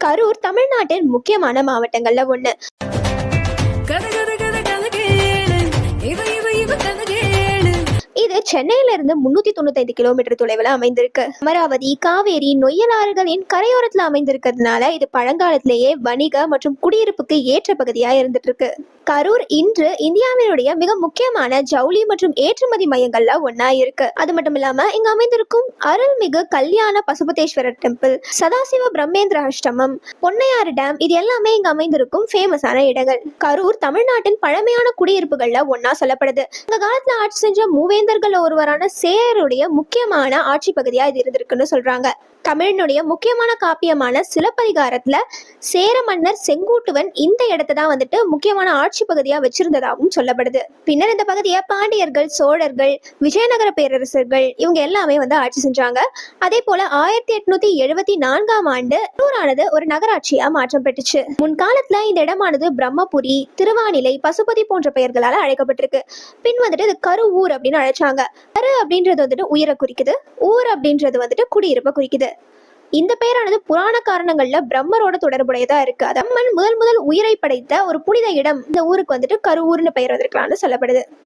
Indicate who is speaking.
Speaker 1: கரூர் தமிழ்நாட்டின் முக்கியமான மாவட்டங்கள்ல ஒண்ணு.
Speaker 2: கத கத கத கத கேளு இவ இவ இவ கத கேளு.
Speaker 1: இது சென்னையில இருந்து 395 கிலோமீட்டர் தொலைவில் அமைந்திருக்கு. அமராவதி, காவேரி, நொய்யல் ஆறுகளின் கரையோரத்துல அமைந்திருக்கிறதுனால இது பழங்காலத்திலேயே வணிக மற்றும் குடியிருப்புக்கு ஏற்ற பகுதியா இருந்துட்டு இருக்கு. கரூர் இன்று இந்தியாவினுடைய மிக முக்கியமான ஜவுளி மற்றும் ஏற்றுமதி மையங்கள்ல ஒன்னா இருக்கு. அது மட்டும் இல்லாம இங்க அமைந்திருக்கும் அருள்மிகு கல்யாண பசுபதேஸ்வரர் டெம்பிள், சதாசிவ பிரம்மேந்திர அஷ்டமம், பொன்னையாறு டேம், இது எல்லாமே இங்க அமைந்திருக்கும் ஃபேமஸான இடங்கள். கரூர் தமிழ்நாட்டின் பழமையான குடியிருப்புகள்ல ஒன்னா சொல்லப்படுது. இந்த காலத்துல ஆட்சி செஞ்ச மூவேந்தர்கள் ஒருவரான சேரருடைய முக்கியமான ஆட்சி பகுதியா இது இருந்திருக்குன்னு சொல்றாங்க. தமிழனுடைய முக்கியமான காப்பியமான சிலப்பதிகாரத்துல சேர மன்னர் செங்குட்டுவன் இந்த இடத்தை தான் வந்துட்டு முக்கியமான ஆட்சி பகுதியா வச்சிருந்ததாகவும் சொல்லப்படுது. பின்னர் இந்த பகுதியை பாண்டியர்கள், சோழர்கள், விஜயநகர பேரரசர்கள் இவங்க எல்லாமே வந்து ஆட்சி செஞ்சாங்க. அதே போல 1874ஆம் ஆண்டு கரூரானது ஒரு நகராட்சியா மாற்றம் பெற்றுச்சு. முன்காலத்துல இந்த இடமானது பிரம்மபுரி, திருவானிலை, பசுபதி போன்ற பெயர்களால அழைக்கப்பட்டிருக்கு. பின் வந்துட்டு இது கருவூர் அப்படின்னு அழைச்சாங்க. கரு அப்படின்றது வந்துட்டு உயிரை குறிக்குது, ஊர் அப்படின்றது வந்துட்டு குடியிருப்பை குறிக்குது. இந்த பெயரானது புராண காரணங்கள்ல பிரம்மரோட தொடர்புடையதா இருக்கு. பிரம்மன் முதல் உயிரை படைத்த ஒரு புனித இடம் இந்த ஊருக்கு வந்துட்டு கருவூர்னு பெயர் வந்திருக்கலாம்னு சொல்லப்படுது.